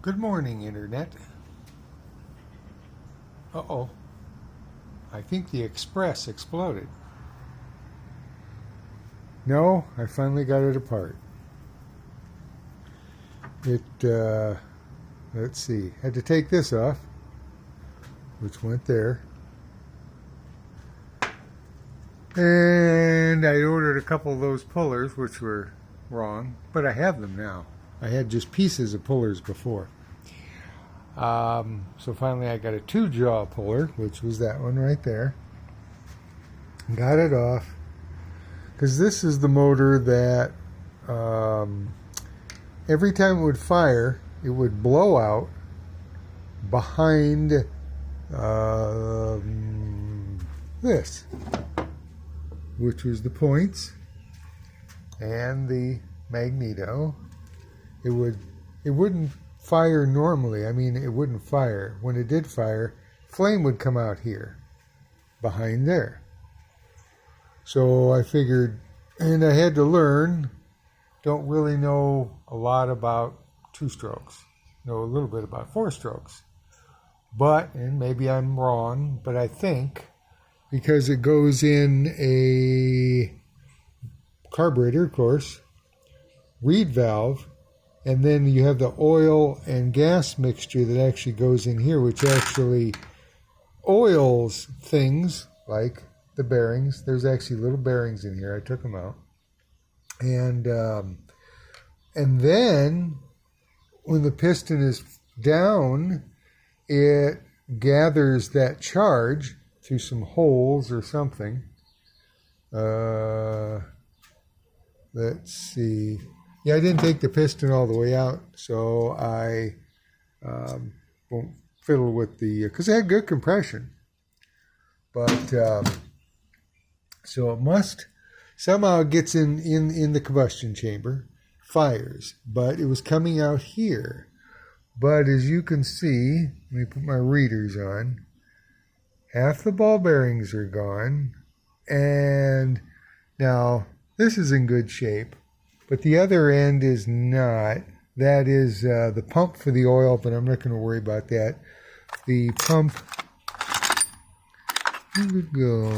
Good morning, Internet. Uh-oh. I think the Express exploded. No, I finally got it apart. Let's see, had to take this off, which went there. And I ordered a couple of those pullers, which were wrong, but I have them now. I had just pieces of pullers before. So finally I got a 2-jaw puller, which was that one right there. Got it off. Because this is the motor that every time it would fire, it would blow out behind this, which was the points and the magneto. It wouldn't fire normally. I mean, it wouldn't fire. When it did fire, flame would come out here, behind there. So I figured, and I had to learn, don't really know a lot about 2-strokes. Know a little bit about 4-strokes. But, and maybe I'm wrong, but I think because it goes in a carburetor, of course, reed valve, and then you have the oil and gas mixture that actually goes in here, which actually oils things like the bearings. There's actually little bearings in here. I took them out. And then when the piston is down, it gathers that charge through some holes or something. Let's see. Yeah, I didn't take the piston all the way out, so I won't fiddle with the, because it had good compression. But, so it must, somehow it gets in the combustion chamber, fires, but it was coming out here. But as you can see, let me put my readers on, half the ball bearings are gone, and now this is in good shape. But the other end is not. That is the pump for the oil, but I'm not going to worry about that. The pump, here we go.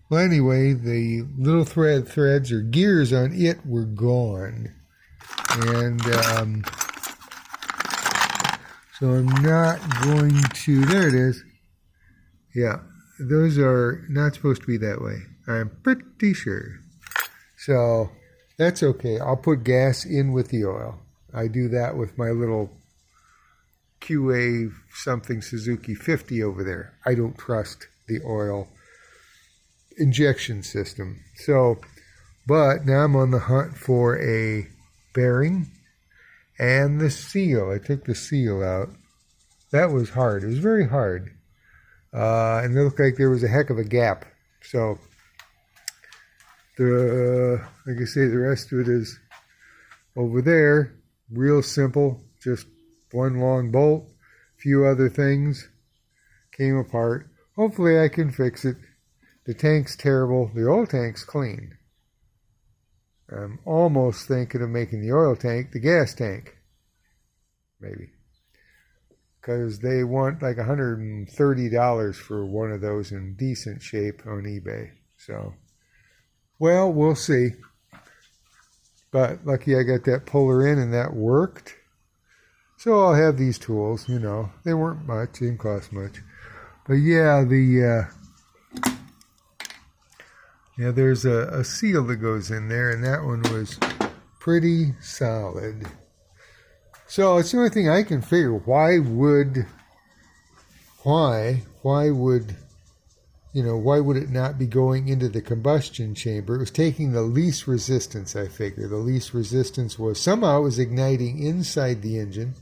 Well, anyway, the little threads or gears on it were gone. And so I'm not going to, there it is. Yeah, those are not supposed to be that way. I'm pretty sure. So that's okay. I'll put gas in with the oil. I do that with my little QA something Suzuki 50 over there. I don't trust the oil injection system. So, but now I'm on the hunt for a bearing and the seal. I took the seal out. That was hard. It was very hard. And it looked like there was a heck of a gap. So, like I say, the rest of it is over there. Real simple, just one long bolt. Few other things came apart. Hopefully I can fix it. The tank's terrible. The oil tank's clean. I'm almost thinking of making the oil tank the gas tank. Maybe. Because they want like $130 for one of those in decent shape on eBay. So, well, we'll see. But lucky I got that puller in and that worked. So I'll have these tools, you know. They weren't much, they didn't cost much. But yeah, there's a seal that goes in there, and that one was pretty solid. So it's the only thing I can figure. Why would it not be going into the combustion chamber? It was taking the least resistance, I figure. The least resistance was somehow it was igniting inside the engine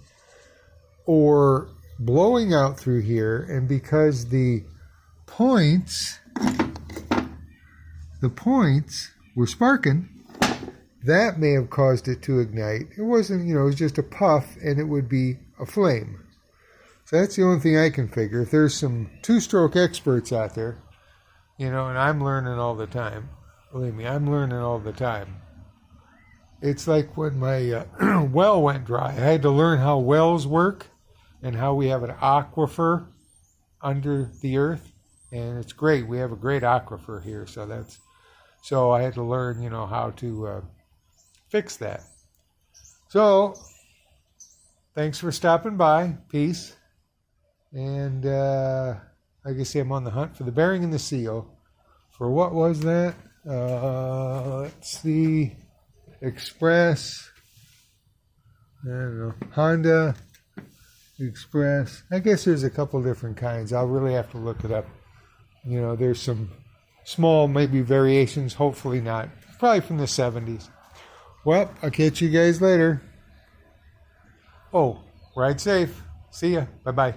or blowing out through here, and because the points were sparking, that may have caused it to ignite. It wasn't, it was just a puff, and it would be a flame. So that's the only thing I can figure. If there's some 2-stroke experts out there, and I'm learning all the time. Believe me, I'm learning all the time. it's like when my well went dry. I had to learn how wells work and how we have an aquifer under the earth, and it's great. We have a great aquifer here, so I had to learn, how to fix that. So, thanks for stopping by. Peace. And like I say, I'm on the hunt for the bearing and the seal. For what was that? Let's see. Express. I don't know. Honda Express. I guess there's a couple different kinds. I'll really have to look it up. There's some small maybe variations. Hopefully not. Probably from the 70s. Well, I'll catch you guys later. Oh, ride safe. See ya. Bye-bye.